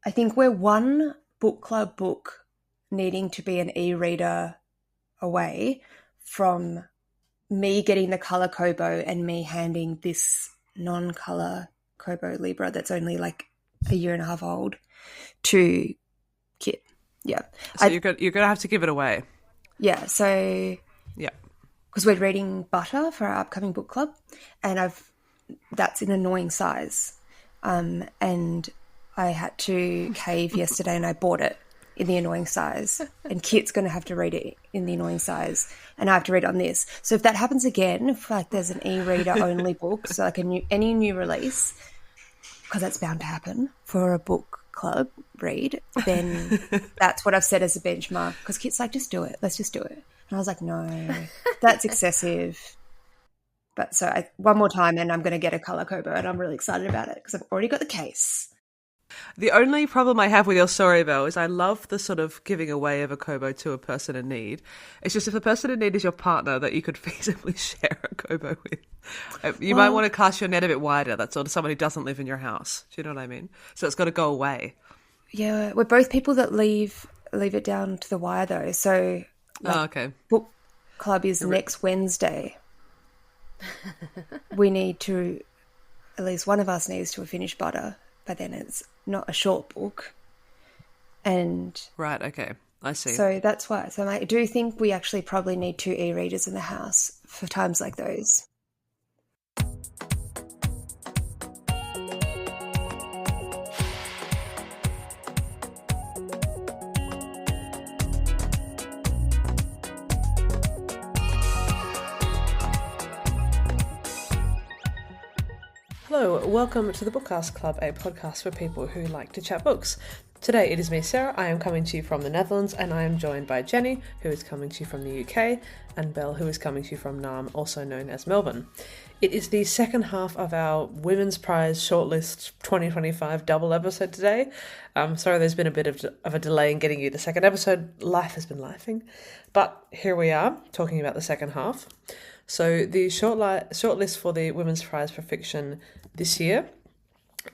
I think we're one book club book needing to be an e-reader away from me getting the colour Kobo and me handing this non-colour Kobo Libra that's only like a year and a half old to Kit. Yeah. So you're going to have to give it away. Yeah. So yeah, because we're reading Butter for our upcoming book club, and that's an annoying size, and I had to cave yesterday, and I bought it in the annoying size, and Kit's going to have to read it in the annoying size, and I have to read it on this. So if that happens again, if like there's an e-reader only book, so like any new release, because that's bound to happen for a book club read, then that's what I've set as a benchmark. Because Kit's like, just do it. Let's just do it. And I was like, no, that's excessive. But so one more time and I'm going to get a colour Kobo, and I'm really excited about it because I've already got the case. The only problem I have with your story, Belle, is I love the sort of giving away of a Kobo to a person in need. It's just if the person in need is your partner that you could feasibly share a Kobo with. You might want to cast your net a bit wider. That's sort of someone who doesn't live in your house. Do you know what I mean? So it's got to go away. Yeah, we're both people that leave it down to the wire though. So okay. Book club is next Wednesday. We need to, at least one of us needs to finish Butter, but then it's not a short book. And right, okay, I see. So that's why. So I do think we actually probably need 2 e-readers in the house for times like those. Hello, welcome to the Bookcast Club, a podcast for people who like to chat books. Today it is me, Sarah. I am coming to you from the Netherlands, and I am joined by Jenny, who is coming to you from the UK, and Belle, who is coming to you from Naarm, also known as Melbourne. It is the second half of our Women's Prize Shortlist 2025 double episode today. Sorry there's been a bit of a delay in getting you the second episode. Life has been lifing. But here we are, talking about the second half. So the shortlist for the Women's Prize for Fiction this year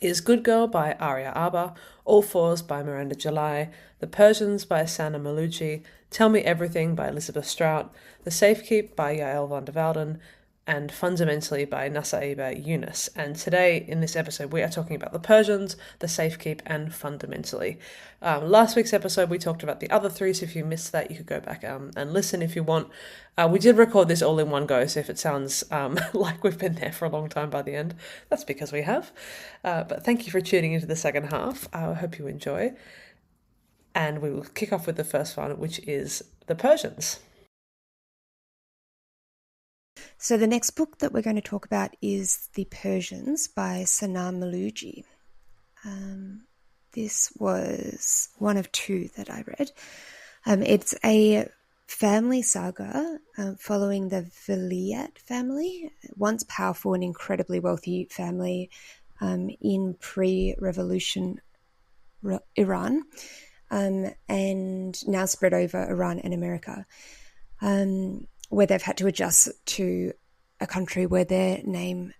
is Good Girl by Aria Arba, All Fours by Miranda July, The Persians by Sanam Mahloudji, Tell Me Everything by Elizabeth Strout, The Safekeep by Yael van der Wouden, and Fundamentally by Nassaibah Younis. And today, in this episode, we are talking about The Persians, The Safekeep, and Fundamentally. Last week's episode, we talked about the other three, so if you missed that, you could go back and listen if you want. We did record this all in one go, so if it sounds like we've been there for a long time by the end, that's because we have. But thank you for tuning into the second half. I hope you enjoy. And we will kick off with the first one, which is The Persians. So the next book that we're going to talk about is The Persians by Sanam Mahloudji. This was one of 2 that I read. It's a family saga following the Veliyat family, once powerful and incredibly wealthy family in pre-revolution Iran, and now spread over Iran and America, where they've had to adjust to a country where their name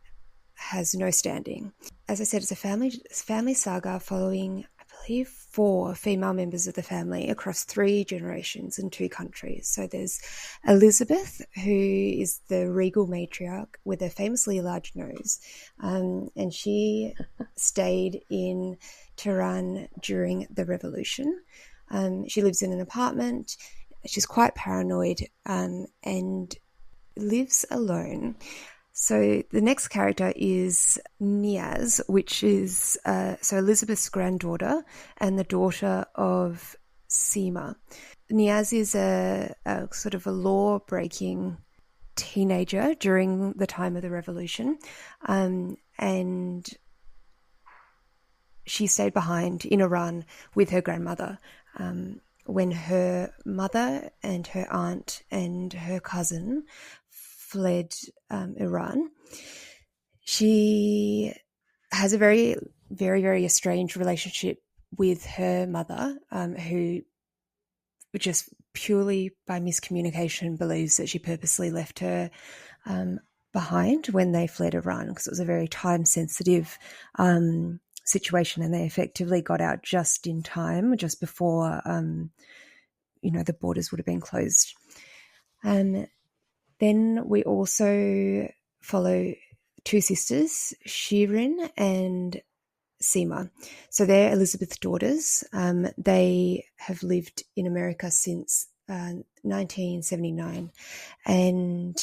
has no standing. As I said, it's a family saga following, I believe, 4 female members of the family across 3 generations in 2 countries. So there's Elizabeth, who is the regal matriarch with a famously large nose, and she stayed in Tehran during the revolution. She lives in an apartment. She's quite paranoid and lives alone. So the next character is Niaz, which is Elizabeth's granddaughter and the daughter of Seema. Niaz is a sort of a law-breaking teenager during the time of the revolution, and she stayed behind in Iran with her grandmother when her mother and her aunt and her cousin fled Iran. She has a very, very, very estranged relationship with her mother, who just purely by miscommunication believes that she purposely left her behind when they fled Iran, because it was a very time-sensitive situation, and they effectively got out just in time, just before the borders would have been closed. Then we also follow two sisters, Shirin and Seema. So they're Elizabeth's daughters. They have lived in America since 1979, and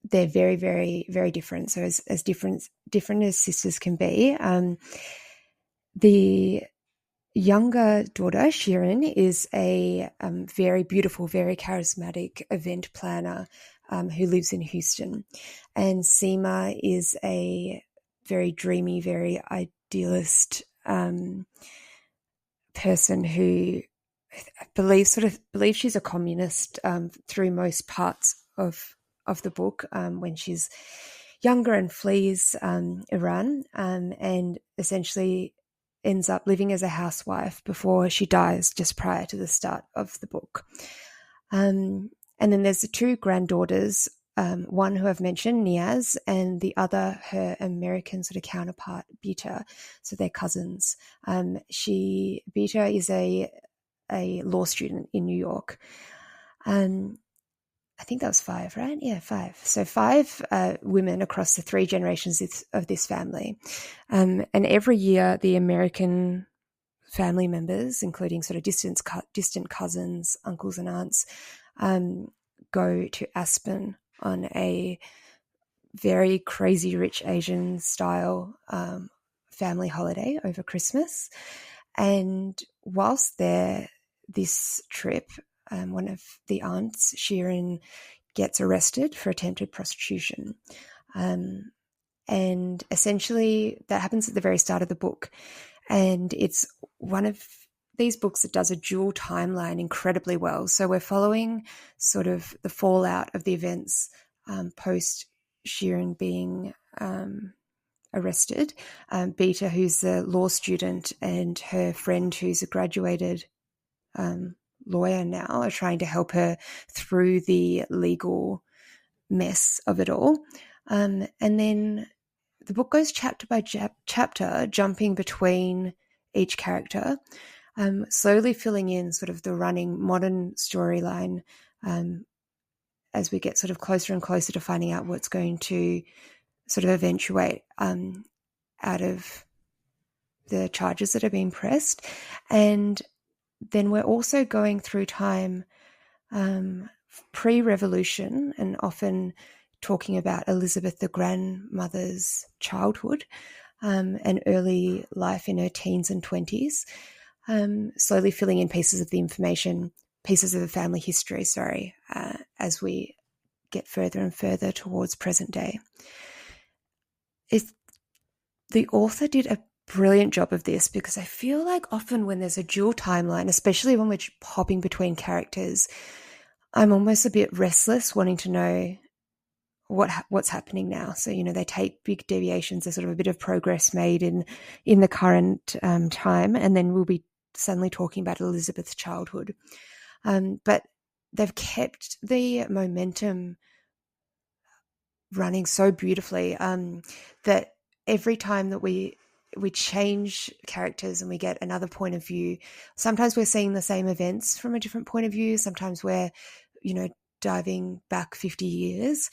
they're very, very, very different. So as different as sisters can be. The younger daughter, Shirin, is a very beautiful, very charismatic event planner who lives in Houston. And Seema is a very dreamy, very idealist person who believes she's a communist through most parts of the book when she's younger and flees Iran and essentially ends up living as a housewife before she dies just prior to the start of the book. And then there's the two granddaughters, one who I've mentioned, Niaz, and the other, her American sort of counterpart, Beta. So they're cousins. Beta is a law student in New York. I think that was 5, right? Yeah, 5. So 5 women across the 3 generations of this family. And every year the American family members, including sort of distant cousins, uncles and aunts, go to Aspen on a very crazy rich Asian style family holiday over Christmas. And whilst they're this trip, one of the aunts, Shirin, gets arrested for attempted prostitution. And essentially that happens at the very start of the book. And it's one of these books that does a dual timeline incredibly well. So we're following sort of the fallout of the events post Shirin being arrested. Beta, who's a law student, and her friend who's a graduated lawyer now, are trying to help her through the legal mess of it all. And then the book goes chapter by chapter, jumping between each character, slowly filling in sort of the running modern storyline as we get sort of closer and closer to finding out what's going to sort of eventuate out of the charges that are being pressed. And then we're also going through time pre-revolution and often talking about Elizabeth, the grandmother's childhood and early life in her teens and 20s, slowly filling in pieces of the family history, as we get further and further towards present day. The author did a brilliant job of this, because I feel like often when there's a dual timeline, especially when we're hopping between characters, I'm almost a bit restless wanting to know what's happening now. So, they take big deviations. There's sort of a bit of progress made in the current time, and then we'll be suddenly talking about Elizabeth's childhood. But they've kept the momentum running so beautifully that every time that we change characters and we get another point of view, sometimes we're seeing the same events from a different point of view. Sometimes we're, diving back 50 years.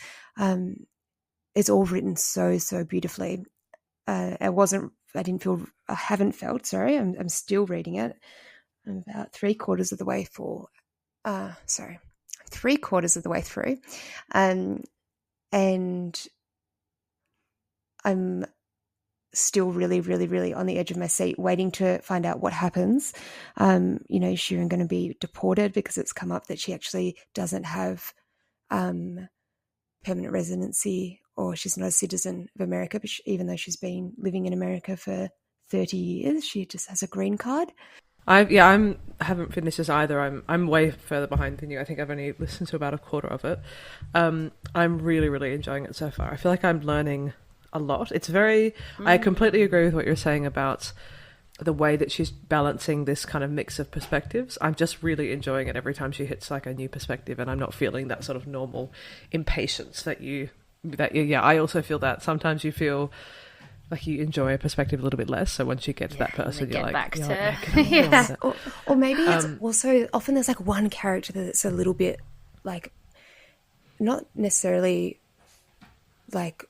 It's all written so, so beautifully. I haven't felt, sorry, I'm still reading it. I'm about 3/4 of the way through. And I'm still really, really, really on the edge of my seat, waiting to find out what happens. Shirin going to be deported because it's come up that she actually doesn't have permanent residency, or she's not a citizen of America, but even though she's been living in America for 30 years, she just has a green card. I haven't finished this either. I'm way further behind than you. I think I've only listened to about 1/4 of it. I'm really, really enjoying it so far. I feel like I'm learning a lot. It's I completely agree with what you're saying about the way that she's balancing this kind of mix of perspectives. I'm just really enjoying it every time she hits like a new perspective, and I'm not feeling that sort of normal impatience that I also feel that sometimes you feel like you enjoy a perspective a little bit less. So once you get to that person, you're like, back "Yeah, to yeah, get on with it." Or maybe it's also often there's like one character that's a little bit like not necessarily like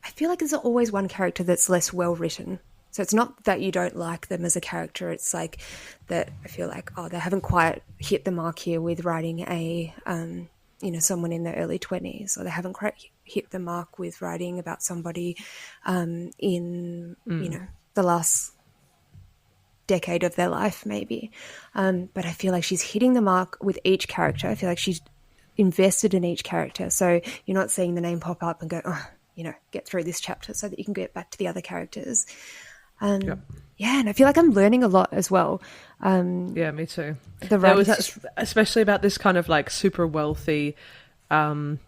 I feel like there's always one character that's less well written. So it's not that you don't like them as a character. It's like that I feel like, oh, they haven't quite hit the mark here with writing a, someone in their early 20s, or they haven't quite hit the mark with writing about somebody in, the last decade of their life maybe. But I feel like she's hitting the mark with each character. I feel like she's invested in each character. So you're not seeing the name pop up and go, oh, get through this chapter so that you can get back to the other characters. Yeah, and I feel like I'm learning a lot as well. Yeah, me too. There was especially about this kind of like super wealthy sort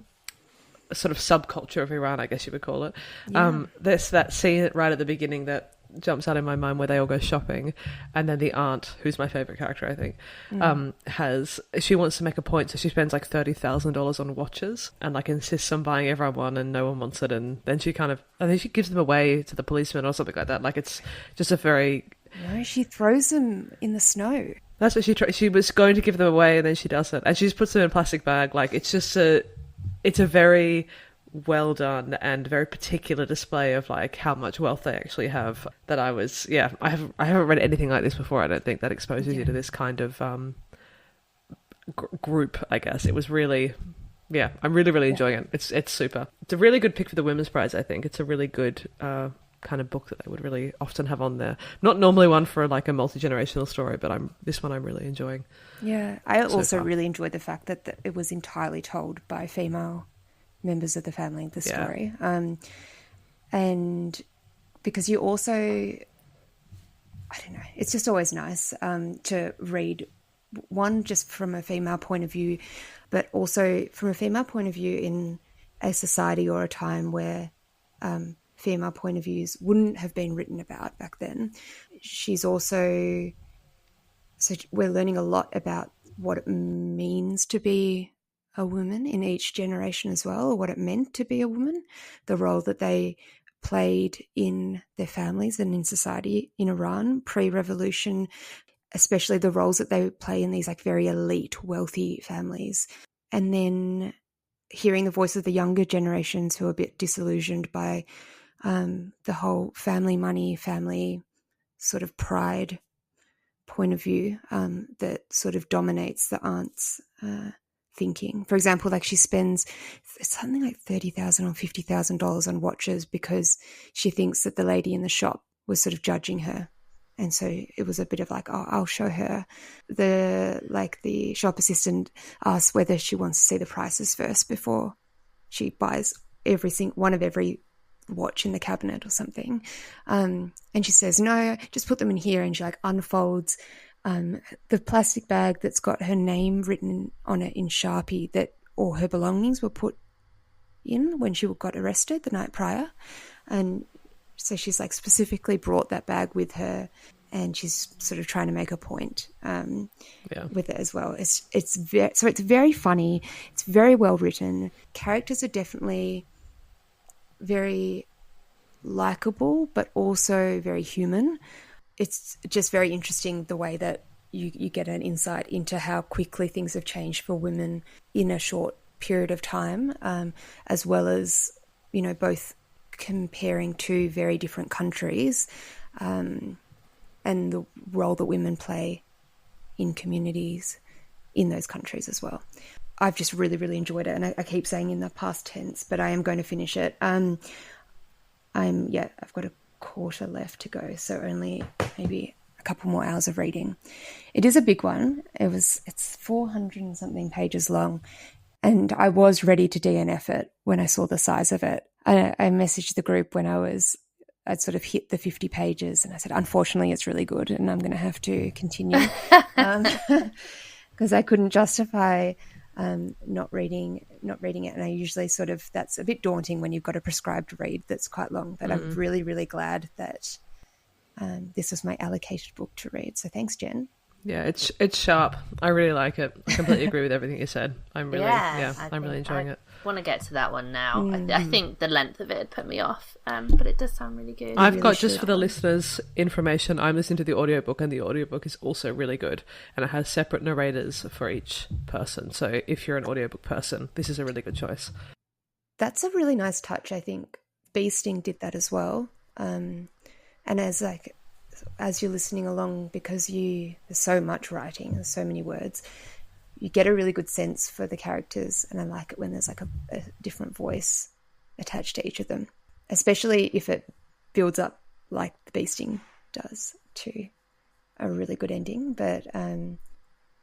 of subculture of Iran, I guess you would call it. Yeah. There's that scene right at the beginning that jumps out in my mind where they all go shopping, and then the aunt, who's my favorite character, I think, she wants to make a point, so she spends like $30,000 on watches and like insists on buying everyone one, and no one wants it, and then she gives them away to the policeman or something like that. Like it's just a very she throws them in the snow. That's what she was going to give them away, and then she doesn't, and she just puts them in a plastic bag. Like it's a very well done and very particular display of like how much wealth they actually have. That I haven't read anything like this before. I don't think that exposes you to this kind of group. I guess it was really, I'm really enjoying it. It's super. It's a really good pick for the Women's Prize. I think it's a really good kind of book that they would really often have on there. Not normally one for like a multi-generational story, but this one I'm really enjoying. Yeah, I also really enjoyed the fact that it was entirely told by female members of the family, the story. And because you also, I don't know, it's just always nice to read one just from a female point of view, but also from a female point of view in a society or a time where female point of views wouldn't have been written about back then. So we're learning a lot about what it means to be a woman in each generation as well, or what it meant to be a woman, the role that they played in their families and in society in Iran pre-revolution, especially the roles that they play in these like very elite, wealthy families. And then hearing the voice of the younger generations who are a bit disillusioned by the whole family money, family sort of pride point of view that sort of dominates the aunt's thinking. For example, like she spends something like $30,000 or $50,000 on watches because she thinks that the lady in the shop was sort of judging her. And so it was a bit of like, oh, I'll show her. The shop assistant asks whether she wants to see the prices first before she buys one of every watch in the cabinet or something. And she says, no, just put them in here. And she like unfolds the plastic bag that's got her name written on it in Sharpie that all her belongings were put in when she got arrested the night prior. And so she's like specifically brought that bag with her, and she's sort of trying to make a point with it as well. It's very funny. It's very well written. Characters are definitely very likable, but also very human. It's just very interesting the way that you get an insight into how quickly things have changed for women in a short period of time, as well as, both comparing two very different countries and the role that women play in communities in those countries as well. I've just really, really enjoyed it, and I keep saying in the past tense, but I am going to finish it. I've got a quarter left to go, so only maybe a couple more hours of reading. It is a big one. It's 400 and something pages long, and I was ready to DNF it when I saw the size of it. I messaged the group when I'd sort of hit the 50 pages, and I said, unfortunately, it's really good, and I'm going to have to continue because I couldn't justify not reading it. And I usually that's a bit daunting when you've got a prescribed read that's quite long, but I'm really, really glad that this was my allocated book to read. So thanks, Jen. Yeah, it's sharp. I really like it. I completely agree with everything you said. I'm really enjoying it. I want to get to that one now. I think the length of it had put me off, but it does sound really good. I've got, just for the listeners' information, I'm listening to the audiobook, and the audiobook is also really good, and it has separate narrators for each person. So if you're an audiobook person, this is a really good choice. That's a really nice touch, I think. Beasting did that as well. And as you're listening along, because there's so much writing, there's so many words, you get a really good sense for the characters, and I like it when there's like a different voice attached to each of them, especially if it builds up like the beasting does to a really good ending. But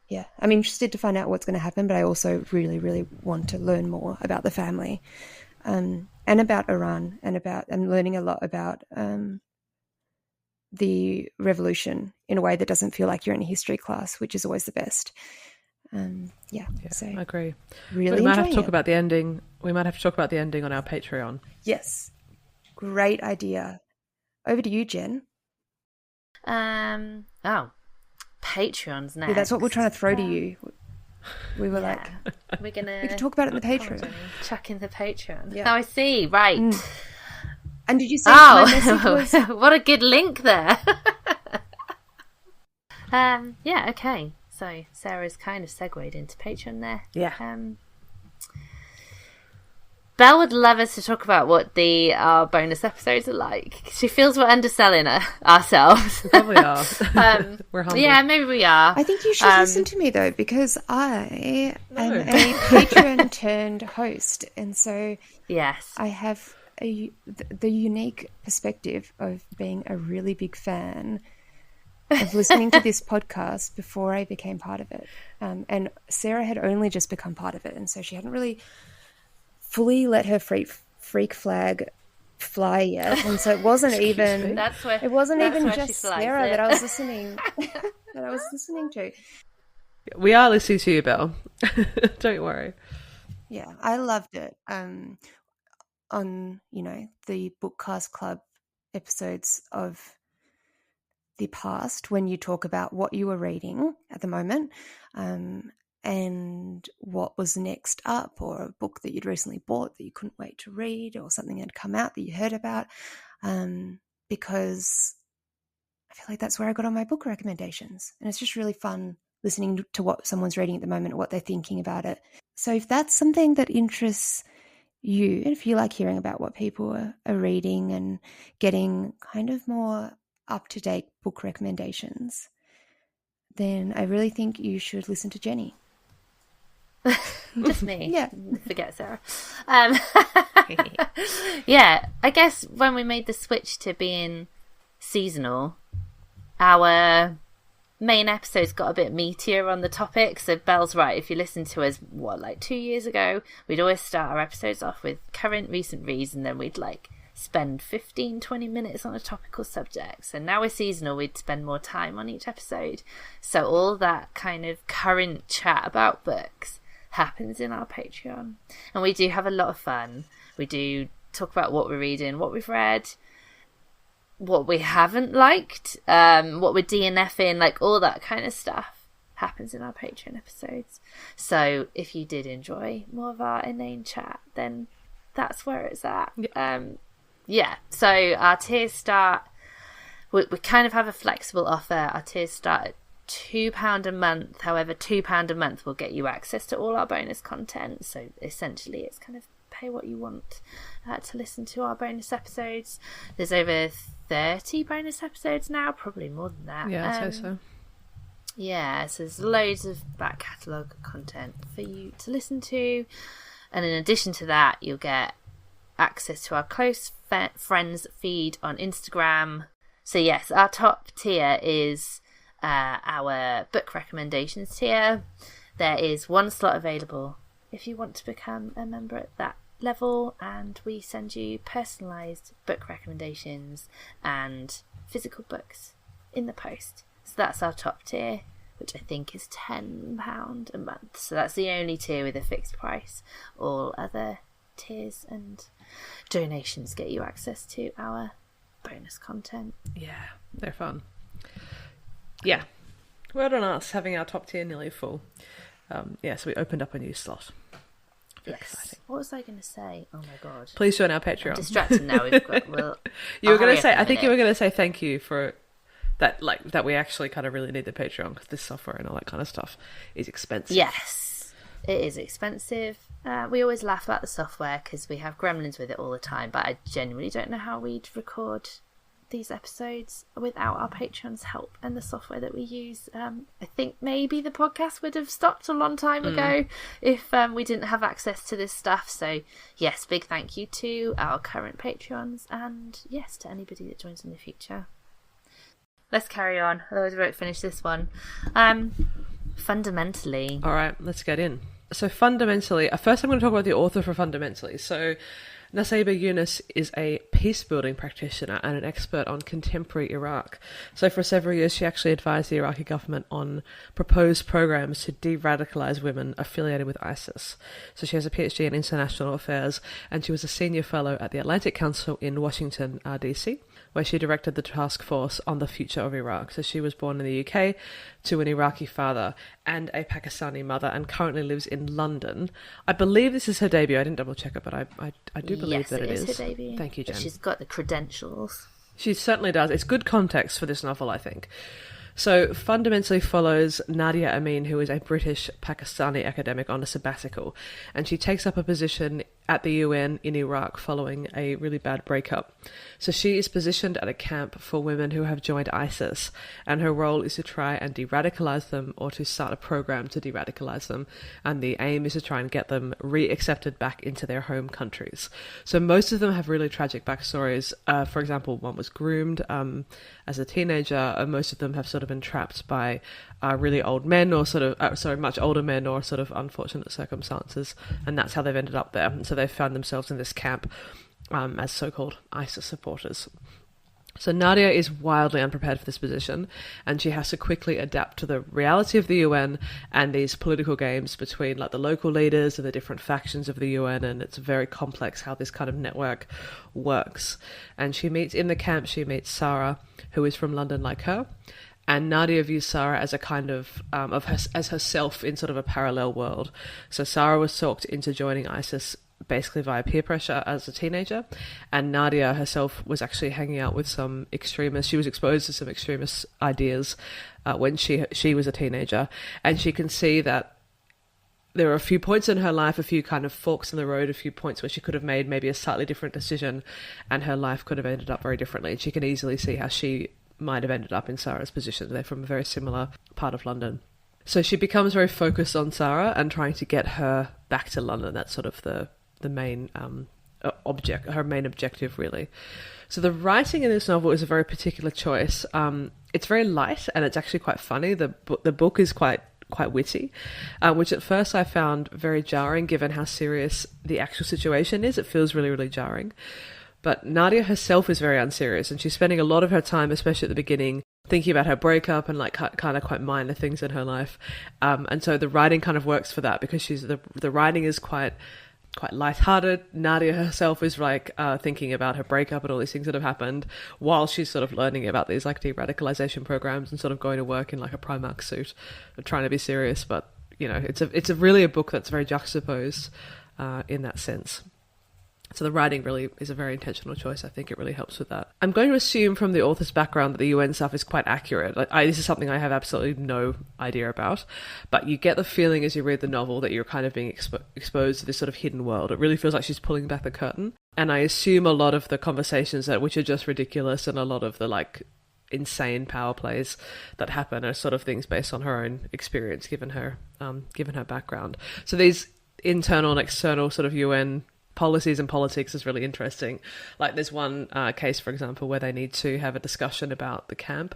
yeah, I'm interested to find out what's going to happen, but I also really, really want to learn more about the family, and about Iran, and I'm learning a lot about the revolution in a way that doesn't feel like you're in a history class, which is always the best. So I agree. Really, we might have to talk about the ending. We might have to talk about the ending on our Patreon. Yes, great idea. Over to you, Jen. Patreon's next. Yeah, that's what we're trying to throw to you. We were like, we can talk about it in the Patreon. Chuck in the Patreon. Yeah. Oh, I see. Right. And did you say my message was... what a good link there. Okay. So Sarah's kind of segued into Patreon there. Yeah. Belle would love us to talk about what our bonus episodes are like. She feels we're underselling ourselves. We probably are. We're humble. Yeah, maybe we are. I think you should listen to me, though, because I am a patron turned host. And so yes, I have the unique perspective of being a really big fan of listening to this podcast before I became part of it. And Sarah had only just become part of it, and so she hadn't really fully let her freak flag fly yet, and so it wasn't even just Sarah that I was listening to. We are listening to you, Belle. Don't worry. Yeah, I loved it. On the Bookcast Club episodes of the past, when you talk about what you were reading at the moment, and what was next up, or a book that you'd recently bought that you couldn't wait to read, or something that had come out that you heard about, because I feel like that's where I got all my book recommendations, and it's just really fun listening to what someone's reading at the moment, what they're thinking about it. So if that's something that interests you, and if you like hearing about what people are reading and getting kind of more up-to-date book recommendations, then I really think you should listen to Jenny. Just me. Yeah. Forget Sarah. Yeah, I guess when we made the switch to being seasonal, our main episodes got a bit meatier on the topic. So Belle's right. If you listen to us, 2 years ago, we'd always start our episodes off with current recent reads, and then we'd spend 15-20 minutes on a topical subject. So now we're seasonal, we'd spend more time on each episode. So all that kind of current chat about books happens in our Patreon, and we do have a lot of fun. We do talk about what we're reading, what we've read, what we haven't liked, what we're DNFing, all that kind of stuff happens in our Patreon episodes. So if you did enjoy more of our inane chat, then that's where it's at. So our tiers start, we kind of have a flexible offer. Our tiers start at £2 a month. However, £2 a month will get you access to all our bonus content. So essentially it's kind of pay what you want to listen to our bonus episodes. There's over 30 bonus episodes now, probably more than that. Yeah, I'd say so. Yeah, so there's loads of back catalogue content for you to listen to. And in addition to that, you'll get access to our close friends feed on Instagram. So yes, our top tier is our book recommendations tier. There is one slot available if you want to become a member at that level, and we send you personalised book recommendations and physical books in the post. So that's our top tier, which I think is £10 a month. So that's the only tier with a fixed price. All other tiers and donations get you access to our bonus content. Yeah, they're fun. Yeah. Well done us, having our top tier nearly full. So we opened up a new slot. Very exciting. What was I going to say? Oh my god! Please join our Patreon. I'm distracted now. We've got. Well, you were going to say. I think you were going to say thank you for that. Like that, we actually kind of really need the Patreon because this software and all that kind of stuff is expensive. Yes, it is expensive. We always laugh about the software because we have gremlins with it all the time. But I genuinely don't know how we'd record these episodes without our Patreon's help and the software that we use. I think maybe the podcast would have stopped a long time ago if we didn't have access to this stuff. So yes, big thank you to our current Patreons, and yes, to anybody that joins in the future. Let's carry on, otherwise we won't finish this one. Fundamentally. All right, let's get in. So fundamentally, first I'm going to talk about the author for fundamentally. So Nassaibah Younis is a peace-building practitioner and an expert on contemporary Iraq. So for several years, she actually advised the Iraqi government on proposed programs to de-radicalize women affiliated with ISIS. So she has a PhD in international affairs, and she was a senior fellow at the Atlantic Council in Washington, D.C., where she directed the task force on the future of Iraq. So she was born in the UK to an Iraqi father and a Pakistani mother, and currently lives in London. I believe this is her debut. I didn't double check it, but I do believe that it is her debut. Thank you, Jen. But she's got the credentials. She certainly does. It's good context for this novel, I think. So fundamentally follows Nadia Amin, who is a British Pakistani academic on a sabbatical, and she takes up a position at the UN in Iraq following a really bad breakup. So she is positioned at a camp for women who have joined ISIS, and her role is to try and de-radicalize them or to start a program to de-radicalize them, and the aim is to try and get them re-accepted back into their home countries. So most of them have really tragic backstories. For example, one was groomed as a teenager, and most of them have sort of been trapped by really old men, or sort of much older men, or sort of unfortunate circumstances, and that's how they've ended up there. And so they've found themselves in this camp as so-called ISIS supporters. So Nadia is wildly unprepared for this position, and she has to quickly adapt to the reality of the UN and these political games between like the local leaders and the different factions of the UN, and it's very complex how this kind of network works. And in the camp she meets Sarah, who is from London like her, and Nadia views Sarah as a kind of as herself in sort of a parallel world. So Sarah was talked into joining ISIS basically via peer pressure as a teenager, and Nadia herself was actually hanging out with some extremists. She was exposed to some extremist ideas when she was a teenager, and she can see that there are a few points in her life, a few kind of forks in the road, a few points where she could have made maybe a slightly different decision, and her life could have ended up very differently. And she can easily see how she might have ended up in Sarah's position. They're from a very similar part of London. So she becomes very focused on Sarah and trying to get her back to London. That's sort of the main her main objective, really. So the writing in this novel is a very particular choice. It's very light, and it's actually quite funny. The book is quite witty, which at first I found very jarring given how serious the actual situation is. It feels really, really jarring. But Nadia herself is very unserious, and she's spending a lot of her time, especially at the beginning, thinking about her breakup and like kind of quite minor things in her life. And so the writing kind of works for that, because the writing is quite lighthearted. Nadia herself is like thinking about her breakup and all these things that have happened while she's sort of learning about these like de-radicalization programs and sort of going to work in like a Primark suit, trying to be serious. But you know, it's really a book that's very juxtaposed in that sense. So the writing really is a very intentional choice. I think it really helps with that. I'm going to assume from the author's background that the UN stuff is quite accurate. This is something I have absolutely no idea about, but you get the feeling as you read the novel that you're kind of being exposed to this sort of hidden world. It really feels like she's pulling back the curtain. And I assume a lot of the conversations which are just ridiculous, and a lot of the like insane power plays that happen are sort of things based on her own experience, given her background. So these internal and external sort of UN policies and politics is really interesting. Like there's one case, for example, where they need to have a discussion about the camp,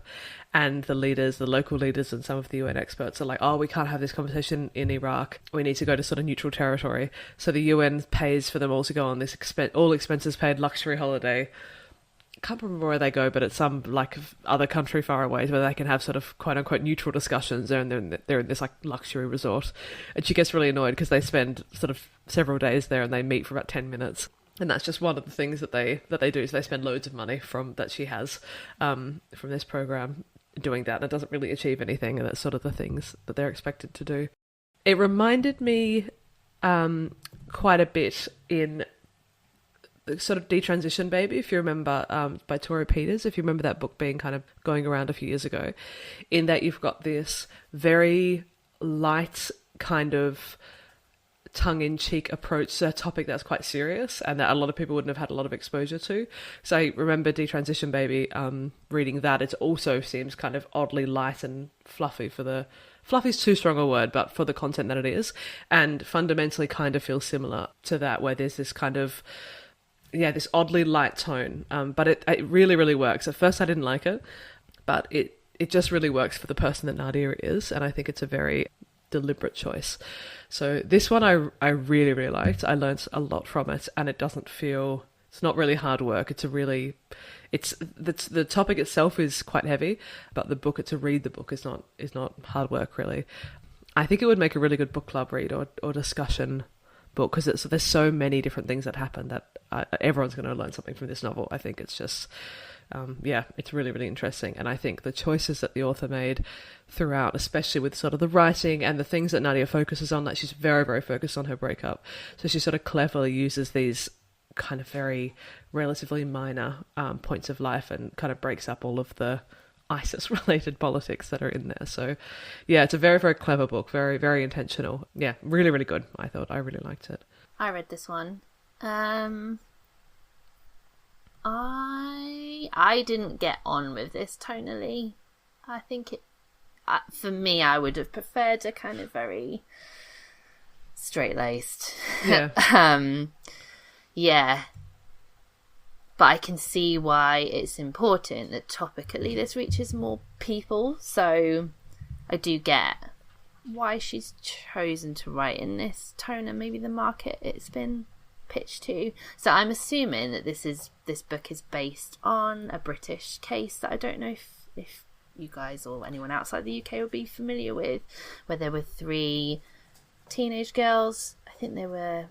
and the local leaders and some of the UN experts are like, oh, we can't have this conversation in Iraq. We need to go to sort of neutral territory. So the UN pays for them all to go on this all expenses paid luxury holiday. I can't remember where they go, but it's some like other country far away where they can have sort of quote unquote neutral discussions. They're in this like luxury resort, and she gets really annoyed because they spend sort of several days there and they meet for about 10 minutes, and that's just one of the things that they do. So they spend loads of money that she has from this program doing that. It doesn't really achieve anything, and that's sort of the things that they're expected to do. It reminded me quite a bit in the sort of Detransition Baby, if you remember, by Tori Peters, if you remember that book being kind of going around a few years ago, in that you've got this very light kind of tongue-in-cheek approach to a topic that's quite serious and that a lot of people wouldn't have had a lot of exposure to. So I remember Detransition Baby, reading that. It also seems kind of oddly light and fluffy fluffy's too strong a word, but for the content that it is, and fundamentally kind of feels similar to that, where there's this kind of, this oddly light tone. But it really, really works. At first I didn't like it, but it just really works for the person that Nadia is, and I think it's a very deliberate choice. So this one I really, really liked. I learned a lot from it, and it doesn't feel, it's not really hard work. The topic itself is quite heavy, but to read the book is not hard work, really. I think it would make a really good book club read or discussion book, because there's so many different things that happen that everyone's going to learn something from this novel. I think it's just it's really, really interesting. And I think the choices that the author made throughout, especially with sort of the writing and the things that Nadia focuses on, like she's very, very focused on her breakup. So she sort of cleverly uses these kind of very relatively minor points of life and kind of breaks up all of the ISIS-related politics that are in there. So, yeah, it's a very, very clever book, very, very intentional. Yeah, really, really good, I thought. I really liked it. I read this one. I didn't get on with this tonally. I think for me, I would have preferred a kind of very straight-laced. Yeah. Yeah. But I can see why it's important that topically this reaches more people. So I do get why she's chosen to write in this tone and maybe the market it's been pitched to. So I'm assuming that this book is based on a British case that I don't know if you guys or anyone outside the UK will be familiar with, where there were 3 teenage girls. I think they were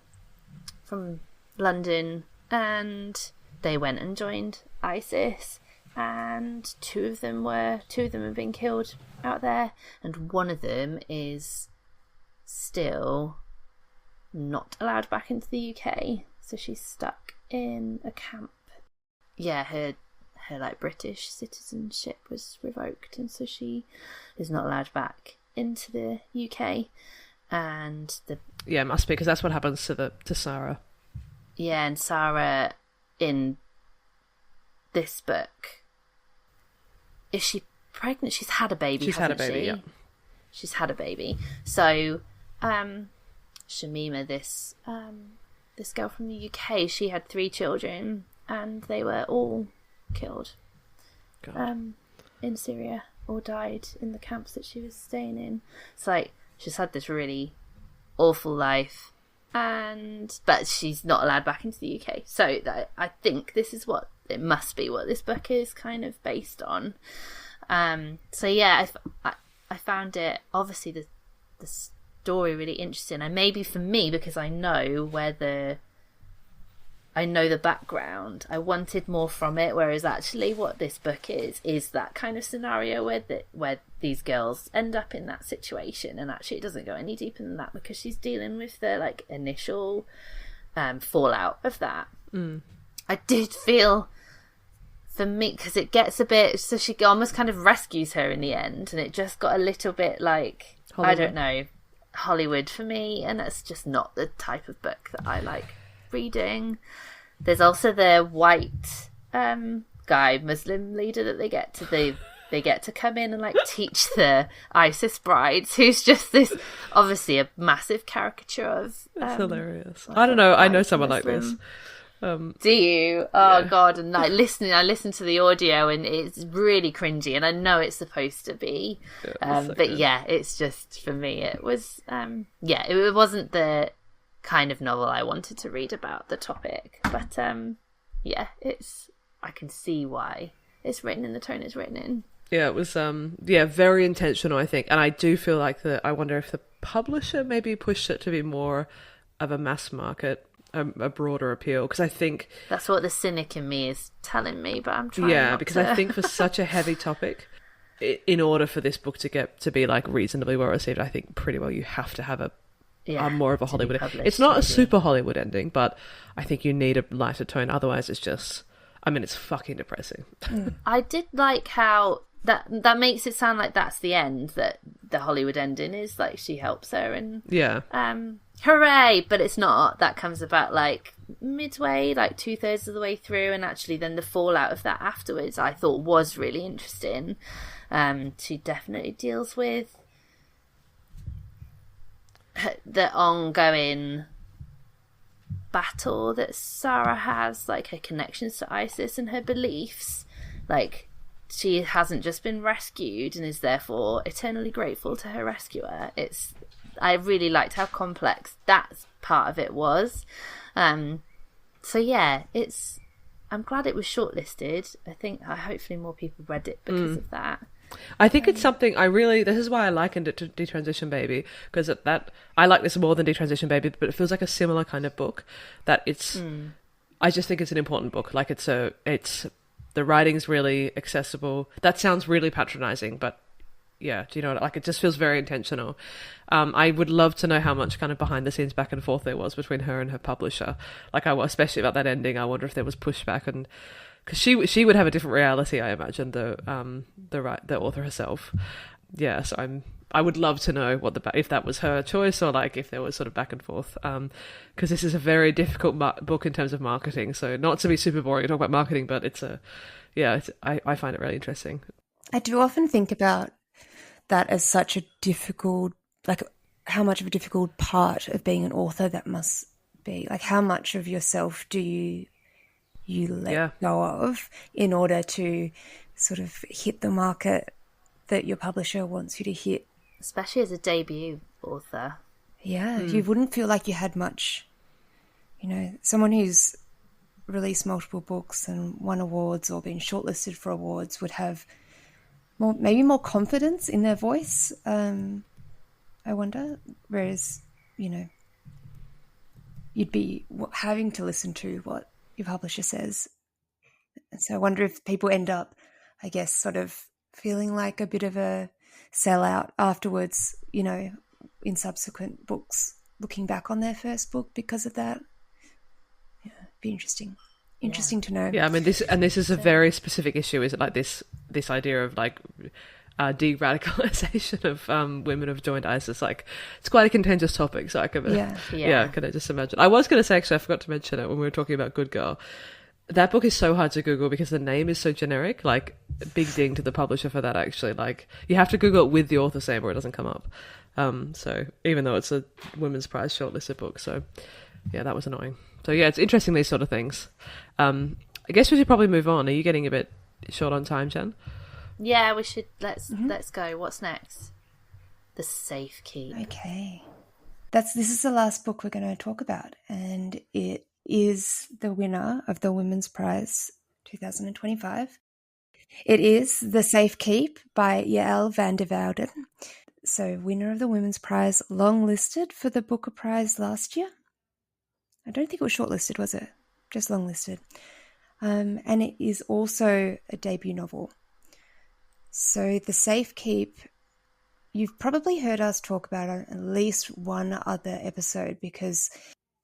from London, and they went and joined ISIS, and two of them have been killed out there, and one of them is still not allowed back into the UK, so she's stuck in a camp. Yeah, her like British citizenship was revoked, and so she is not allowed back into the UK. And it must be, because that's what happens to Sarah. Yeah, and Sarah in this book, is she pregnant? She's had a baby. She's had a baby. She? Yeah. She's had a baby. So, Shamima, this girl from the UK, she had 3 children, and they were all killed in Syria, or died in the camps that she was staying in. It's like she's had this really awful life, but she's not allowed back into the UK. So I think this is what it must be, what this book is kind of based on. So yeah, I found it, obviously the story really interesting, and maybe for me, because I know the background, I wanted more from it, whereas actually what this book is that kind of scenario where these girls end up in that situation, and actually it doesn't go any deeper than that, because she's dealing with the like initial fallout of that. I did feel, for me, because it gets a bit, so she almost kind of rescues her in the end, and it just got a little bit like Hollywood. I don't know, Hollywood for me, and that's just not the type of book that I like reading. There's also the white guy, Muslim leader, that they get to come in and like teach the ISIS brides, who's just this, obviously a massive caricature of it's hilarious. I don't know, I know someone Muslim. Like this. Do you? Oh yeah. God, and like I listened to the audio, and it's really cringy, and I know it's supposed to be, but good. Yeah, it's just, for me it was it wasn't the kind of novel I wanted to read about the topic, but I can see why it's written in the tone it's written in. Yeah, it was very intentional, I think, and I do feel like I wonder if the publisher maybe pushed it to be more of a mass market, a broader appeal, because I think that's what the cynic in me is telling me, but I'm trying not because to. I think for such a heavy topic, in order for this book to be like reasonably well received, I think pretty well you have to have a more of a Hollywood. It's not a super Hollywood ending, but I think you need a lighter tone. Otherwise, it's just, I mean, it's fucking depressing. I did like how that makes it sound like that's the end, that the Hollywood ending is like she helps her and hooray, but it's not. That comes about like midway, like 2/3 of the way through, and actually then the fallout of that afterwards I thought was really interesting. She definitely deals with the ongoing battle that Sarah has, like her connections to ISIS and her beliefs. Like, she hasn't just been rescued and is therefore eternally grateful to her rescuer. I really liked how complex that part of it was. So yeah, I'm glad it was shortlisted. I think hopefully more people read it because of that. I think it's something this is why I likened it to Detransition Baby, because I like this more than Detransition Baby, but it feels like a similar kind of book, that I just think it's an important book. Like it's the writing's really accessible. That sounds really patronizing, but yeah, do you know what, like it just feels very intentional. I would love to know how much kind of behind the scenes back and forth there was between her and her publisher. Like especially about that ending, I wonder if there was pushback, and because she would have a different reality, I imagine, the author herself. Yeah, so I would love to know if that was her choice, or like if there was sort of back and forth. Because this is a very difficult book in terms of marketing. So not to be super boring to talk about marketing, but I find it really interesting. I do often think about that as such a difficult, like how much of a difficult part of being an author that must be. Like how much of yourself do you let go of in order to sort of hit the market that your publisher wants you to hit. Especially as a debut author. Yeah, you wouldn't feel like you had much, someone who's released multiple books and won awards or been shortlisted for awards would have maybe more confidence in their voice, I wonder, whereas, you'd be having to listen to what your publisher says. And so I wonder if people end up, I guess, sort of feeling like a bit of a sellout afterwards, in subsequent books, looking back on their first book because of that. Yeah, it'd be interesting. Interesting to know. Yeah, I mean, this is a very specific issue, is it? Like this idea of like de-radicalization of women who've joined ISIS. Like, it's quite a contentious topic, so I can can I just imagine. I was going to say, actually, I forgot to mention it when we were talking about Good Girl. That book is so hard to Google because the name is so generic. Like, big ding to the publisher for that, actually. Like, you have to Google it with the author's name or it doesn't come up. So even though it's a Women's Prize shortlisted book, so yeah, that was annoying. So yeah, it's interesting, these sort of things. I guess we should probably move on. Are you getting a bit short on time, Jen? Yeah, we should. Let's go. What's next? The Safekeep. Okay. This is the last book we're going to talk about, and it is the winner of the Women's Prize 2025. It is The Safekeep by Yael van der Wouden. So, winner of the Women's Prize, long-listed for the Booker Prize last year. I don't think it was shortlisted, was it? Just long-listed. And it is also a debut novel. So, The Safekeep, you've probably heard us talk about it at least one other episode, because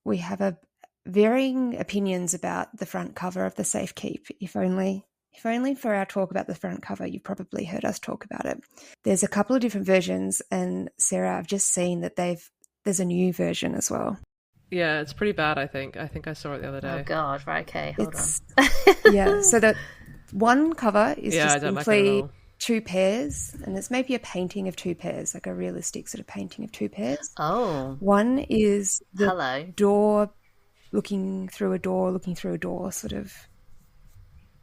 we have varying opinions about the front cover of The Safekeep. If only for our talk about the front cover, you've probably heard us talk about it. There's a couple of different versions, and Sarah, I've just seen that there's a new version as well. Yeah, it's pretty bad, I think. I think I saw it the other day. Oh, God. Right, okay. Hold on. Yeah, so the one cover is just simply two pairs, and it's maybe a painting of two pairs, like a realistic sort of painting of two pairs. Oh. One is the door looking through a door sort of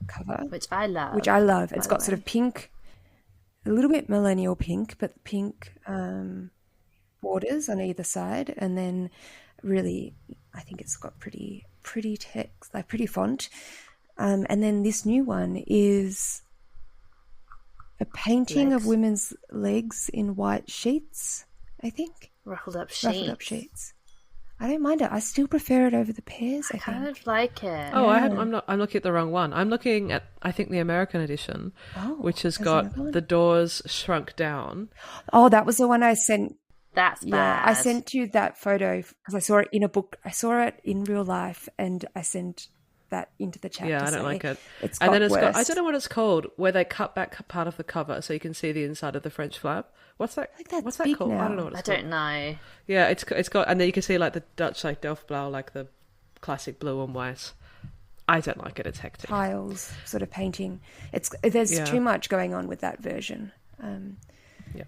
cover. Which I love. It's got sort of pink, a little bit millennial pink, but pink borders on either side, and then really, I think it's got pretty text, like pretty font. And then this new one is a painting of women's legs in white sheets, I think. Ruffled up sheets. I don't mind it. I still prefer it over the Pears, I kind think. of like it. Oh, I'm looking at the wrong one. I'm looking at, I think, the American edition, which has got the doors shrunk down. Oh, that was the one I sent. That's bad. Yeah, I sent you that photo because I saw it in a book. I saw it in real life, and I sent that into the chat. Yeah, I don't like it. It's and then it's worse. got, I don't know what it's called, where they cut back part of the cover so you can see the inside of the French flap. What's that? What's that called? Now. I don't know what it's called. I don't know. Yeah, it's got, and then you can see like the Dutch like Delftblauw, like the classic blue and white. I don't like it. It's hectic. Tiles, sort of painting. There's too much going on with that version. Yeah.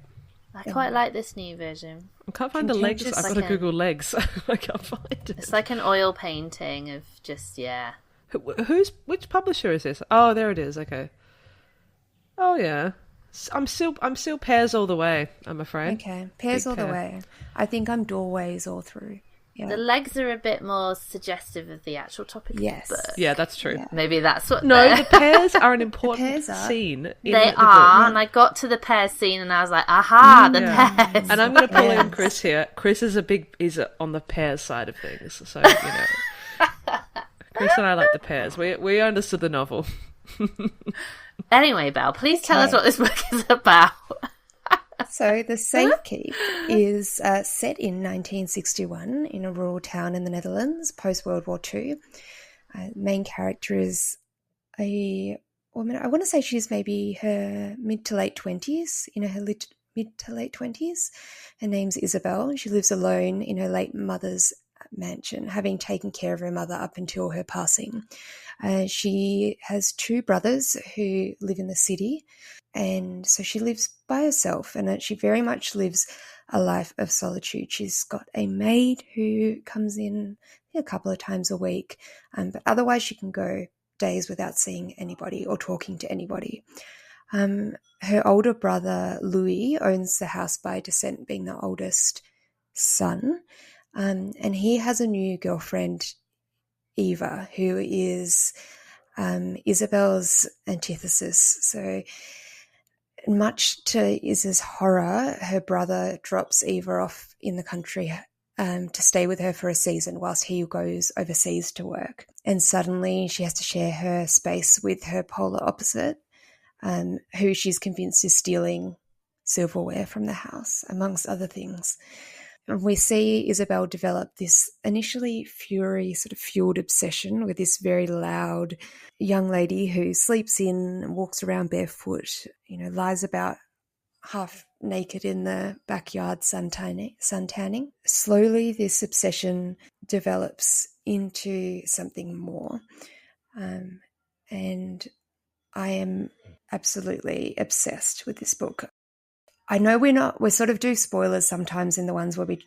I quite like this new version. I can't find the legs. I've got to Google legs. I can't find it. It's like an oil painting of just, Which publisher is this? Oh, there it is. Okay. Oh yeah. I'm still Pears all the way, I'm afraid. Okay, Pears all the way. I think I'm Doorways all through. Yeah. The legs are a bit more suggestive of the actual topic of the book. Yeah, that's true. Yeah. Maybe that's what... No, the Pears are an important scene in they the are, book. and I got to the Pears scene and I was like, aha, the Pears. And I'm going to pull in Chris here. Chris is on the Pears side of things, so, Chris and I like the Pears. We understood the novel. Anyway, Belle, please tell us what this book is about. So the Safekeep is set in 1961 in a rural town in the Netherlands, post-World War II. Main character is a woman. I want to say she's maybe her mid to late 20s, mid to late 20s. Her name's Isabel. She lives alone in her late mother's mansion, having taken care of her mother up until her passing. She has two brothers who live in the city, and so she lives by herself, and she very much lives a life of solitude. She's got a maid who comes in a couple of times a week, but otherwise she can go days without seeing anybody or talking to anybody. Her older brother, Louis, owns the house by descent, being the oldest son, and he has a new girlfriend, Eva, who is Isabel's antithesis. So much to Isa's horror, her brother drops Eva off in the country to stay with her for a season whilst he goes overseas to work. And suddenly she has to share her space with her polar opposite, who she's convinced is stealing silverware from the house, amongst other things. And we see Isabel develop this initially fueled obsession with this very loud young lady who sleeps in and walks around barefoot, lies about half naked in the backyard sun tanning. Slowly, this obsession develops into something more. And I am absolutely obsessed with this book. I know we sort of do spoilers sometimes in the ones where we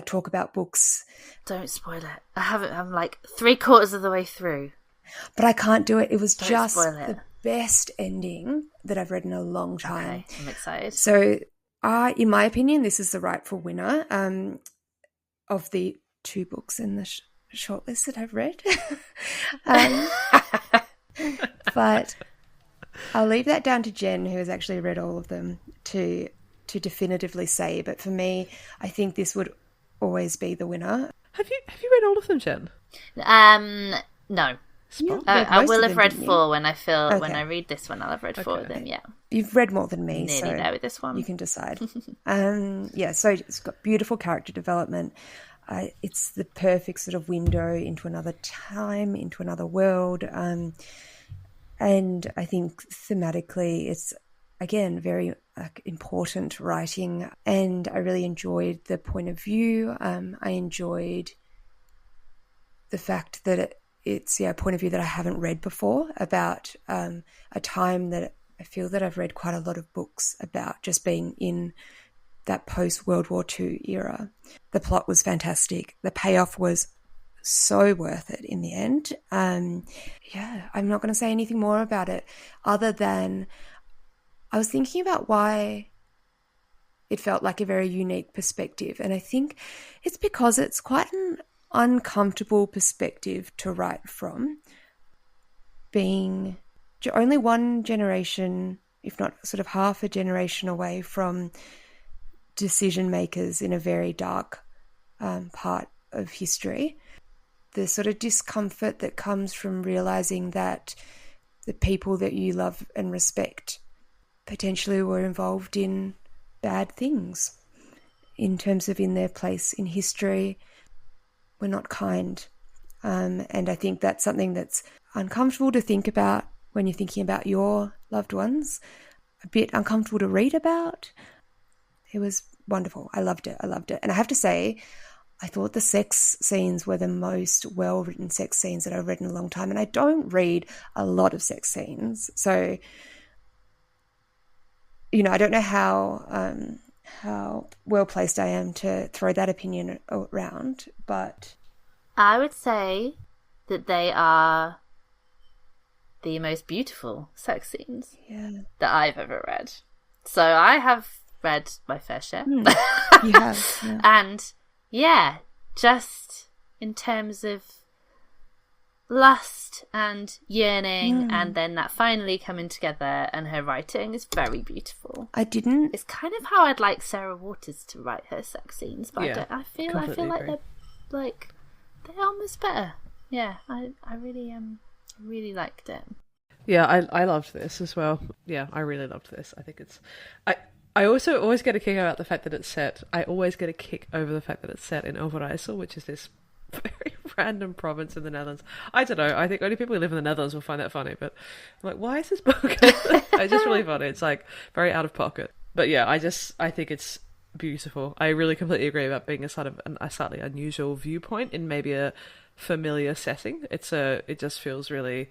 talk about books. Don't spoil it. I'm like 3/4 of the way through. But I can't do it. It was just the best ending that I've read in a long time. Okay, I'm excited. So, in my opinion, this is the rightful winner of the two books in the shortlist that I've read. But I'll leave that down to Jen, who has actually read all of them, to definitively say. But for me, I think this would always be the winner. Have you read all of them, Jen? No. I will have read 4 when when I read this one. I'll have read 4 of them. Yeah, you've read more than me, nearly so there with this one. You can decide. So it's got beautiful character development. It's the perfect sort of window into another time, into another world. And I think thematically it's, again, very important writing. And I really enjoyed the point of view. I enjoyed the fact that it's a point of view that I haven't read before about a time that I feel that I've read quite a lot of books about, just being in that post-World War II era. The plot was fantastic. The payoff was so worth it in the end. I'm not going to say anything more about it other than I was thinking about why it felt like a very unique perspective, and I think it's because it's quite an uncomfortable perspective to write from, being only one generation, if not sort of half a generation away from decision makers in a very dark part of history. The sort of discomfort that comes from realizing that the people that you love and respect potentially were involved in bad things in terms of in their place in history, were not kind. And I think that's something that's uncomfortable to think about when you're thinking about your loved ones, a bit uncomfortable to read about. It was wonderful. I loved it. And I have to say, I thought the sex scenes were the most well-written sex scenes that I've read in a long time. And I don't read a lot of sex scenes. So, you know, I don't know how well-placed I am to throw that opinion around, but I would say that they are the most beautiful sex scenes that I've ever read. So I have read my fair share. You have. Yeah. And yeah, just in terms of lust and yearning and then that finally coming together, and her writing is very beautiful. It's kind of how I'd like Sarah Waters to write her sex scenes, but I feel like they're almost better. Yeah, I really liked it. Yeah, I loved this as well. Yeah, I really loved this. I think it's... I also always get a kick about the fact that it's set... I always get a kick over the fact that it's set in Overijssel, which is this very random province in the Netherlands. I don't know. I think only people who live in the Netherlands will find that funny, but I'm like, why is this book? It's just really funny. It's like very out of pocket. But yeah, I think it's beautiful. I really completely agree about being a slightly unusual viewpoint in maybe a familiar setting. It just feels really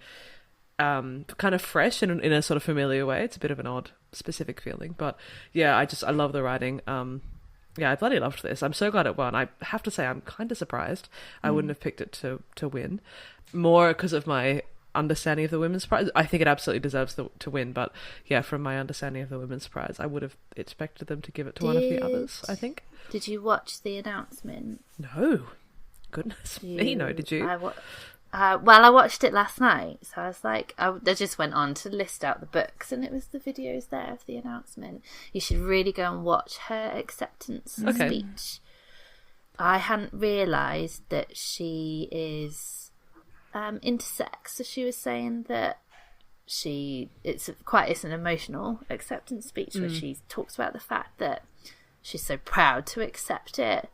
kind of fresh in a sort of familiar way. It's a bit of an odd specific feeling, but yeah, I love the writing. Yeah, I bloody loved this. I'm so glad it won. I have to say I'm kind of surprised. I wouldn't have picked it to win, more because of my understanding of the Women's Prize. I think it absolutely deserves to win, but yeah, from my understanding of the Women's Prize, I would have expected them to give it to one of the others, I think. Did you watch the announcement? No. Goodness me, no. Did you? Well, I watched it last night, so I was like, I just went on to list out the books, and it was the videos there of the announcement. You should really go and watch her acceptance speech. I hadn't realised that she is intersex, so she was saying that it's an emotional acceptance speech where she talks about the fact that she's so proud to accept it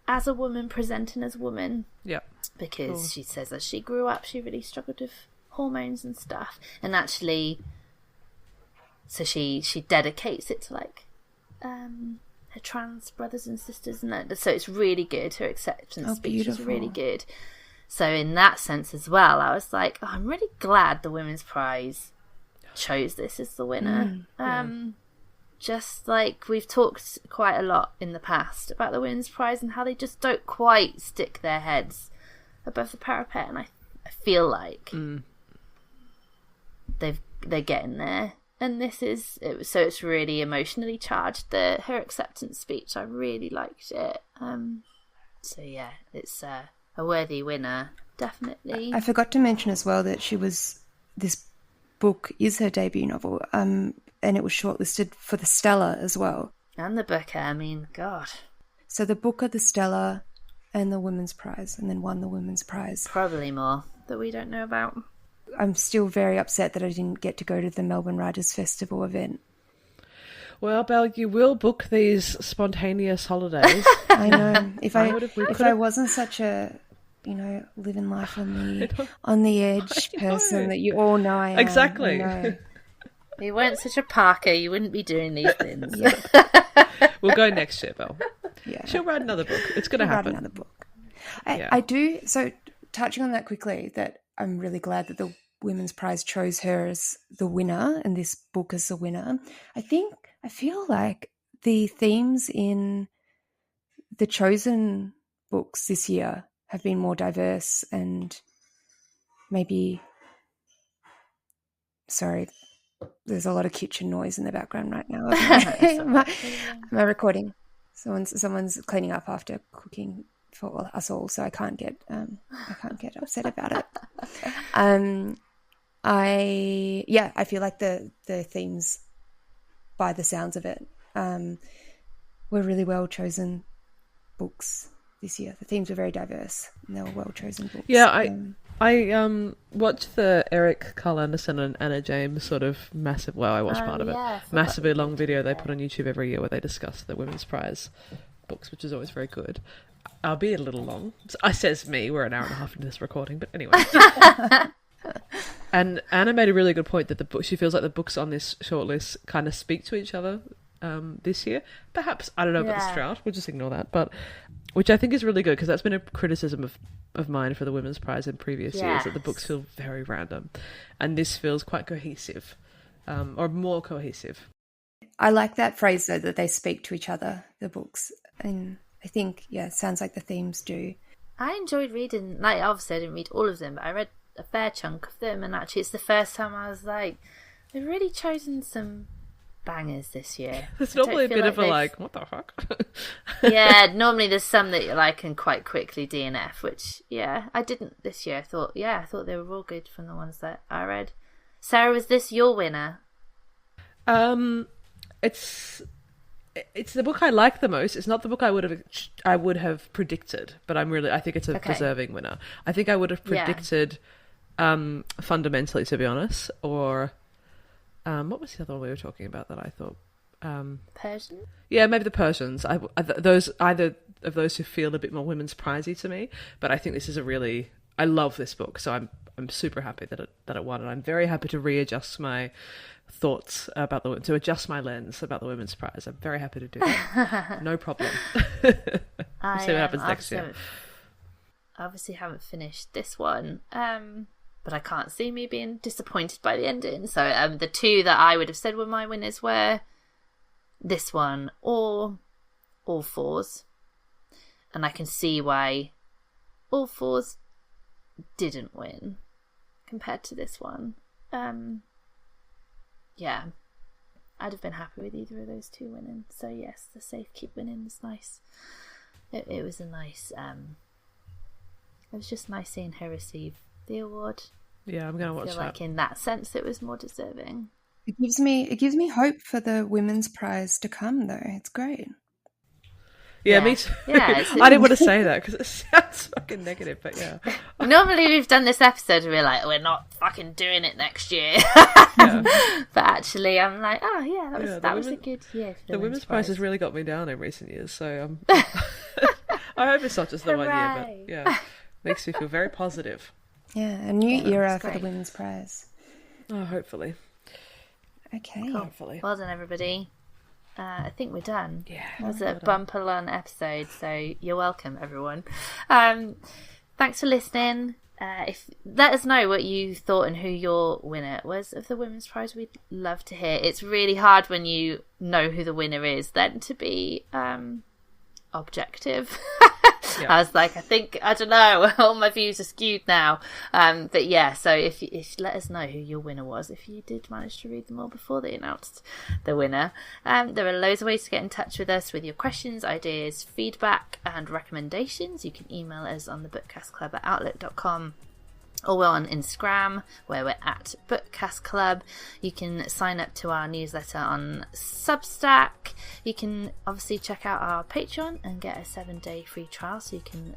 as a woman, presenting as a woman. Yeah. Because she says as she grew up, she really struggled with hormones and stuff. And actually, so she dedicates it to like her trans brothers and sisters, and that. So it's really good. Her acceptance speech is really good. So in that sense as well, I was like, I'm really glad the Women's Prize chose this as the winner. Just like we've talked quite a lot in the past about the Women's Prize and how they just don't quite stick their heads above the parapet, and I feel like they're getting there. And this is so it's really emotionally charged. Her acceptance speech, I really liked it. So yeah, it's a worthy winner, definitely. I forgot to mention as well that this book is her debut novel. And it was shortlisted for the Stella as well. And the Booker, I mean, God. So the Booker, the Stella, and the Women's Prize, and then won the Women's Prize. Probably more that we don't know about. I'm still very upset that I didn't get to go to the Melbourne Writers' Festival event. Well, Belle, you will book these spontaneous holidays. I know. If I wasn't such a, living life on the edge person that you all know I am. Exactly. If you weren't such a Parker, you wouldn't be doing these things. We'll go next year, Belle. Yeah. She'll write another book. It's going to happen. Write another book. I do. So touching on that quickly, that I'm really glad that the Women's Prize chose her as the winner and this book as the winner. I feel like the themes in the chosen books this year have been more diverse and maybe... Sorry, there's a lot of kitchen noise in the background right now. My recording. Someone's cleaning up after cooking for us all, so I can't get upset about it. I feel like the themes, by the sounds of it, were really well chosen books this year. The themes were very diverse and they were well-chosen books. Yeah, I watched the Eric Carl Anderson and Anna James sort of massive, well, I watched part of it, massively long video they put on YouTube every year where they discuss the Women's Prize books, which is always very good. Albeit a little long. I says me, we're an hour and a half into this recording, but anyway. And Anna made a really good point that she feels like the books on this shortlist kind of speak to each other this year. Perhaps, I don't know about the Stroud, we'll just ignore that, but which I think is really good because that's been a criticism of mine for the Women's Prize in previous years, that the books feel very random. And this feels quite cohesive, or more cohesive. I like that phrase, though, that they speak to each other, the books. And I think, it sounds like the themes do. I enjoyed reading, like, obviously I didn't read all of them, but I read a fair chunk of them, and actually it's the first time I was like, they've really chosen some bangers this year. It's normally a bit of a what the fuck? Yeah, normally there's some that I can quite quickly DNF, which I didn't this year. I thought they were all good from the ones that I read. Sarah, was this your winner? It's the book I like the most. It's not the book I would have predicted, but I think it's a deserving winner. I think I would have predicted Fundamentally, to be honest, or what was the other one we were talking about that I thought? Persians? Yeah, maybe the Persians. Either of those who feel a bit more Women's Prizey to me, but I think this is I love this book, so I'm super happy that it won, and I'm very happy to readjust my thoughts about to adjust my lens about the Women's Prize. I'm very happy to do that. No problem. We'll see what happens next year. Obviously haven't finished this one, but I can't see me being disappointed by the ending. So the two that I would have said were my winners were this one or All Fours, and I can see why All Fours didn't win compared to this one. I'd have been happy with either of those two winning. So yes, the Safekeep winning was nice. It was a nice. It was just nice seeing her receive the award. Yeah, I'm gonna watch that. I feel like in that sense, it was more deserving. It gives me hope for the Women's Prize to come, though. It's great. Yeah, me too. Yeah, I didn't want to say that because it sounds fucking negative, but yeah. Normally we've done this episode and we're like, we're not fucking doing it next year. But actually I'm like, oh yeah, that was a good year for the Women's Prize has really got me down in recent years, so I hope it's not just the 1 year, but yeah, makes me feel very positive. Yeah, a new era for the Women's Prize. Oh, hopefully. Okay. Cool. Hopefully. Well done, everybody. I think we're done. Yeah. It was a bumper long episode, so you're welcome, everyone. Thanks for listening. Let us know what you thought and who your winner was of the Women's Prize. We'd love to hear. It's really hard when you know who the winner is then to be objective. Yeah. I was like, I don't know, all my views are skewed now. But yeah, so if let us know who your winner was, if you did manage to read them all before they announced the winner. There are loads of ways to get in touch with us with your questions, ideas, feedback and recommendations. You can email us on the Bookcast Club at outlook.com. Or we're on Instagram, where we're at Bookcast Club. You can sign up to our newsletter on Substack. You can obviously check out our Patreon and get a 7-day free trial, so you can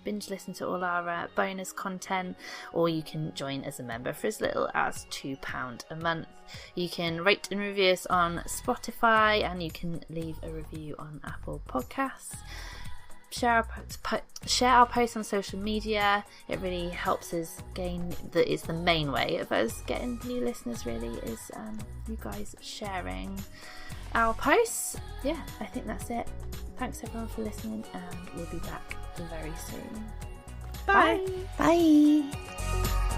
binge listen to all our bonus content, or you can join as a member for as little as £2 a month. You can rate and review us on Spotify, and you can leave a review on Apple Podcasts. Share our posts on social media. It really helps us gain. It's the main way of us getting new listeners. Really, is you guys sharing our posts. Yeah, I think that's it. Thanks everyone for listening, and we'll be back very soon. Bye. Bye.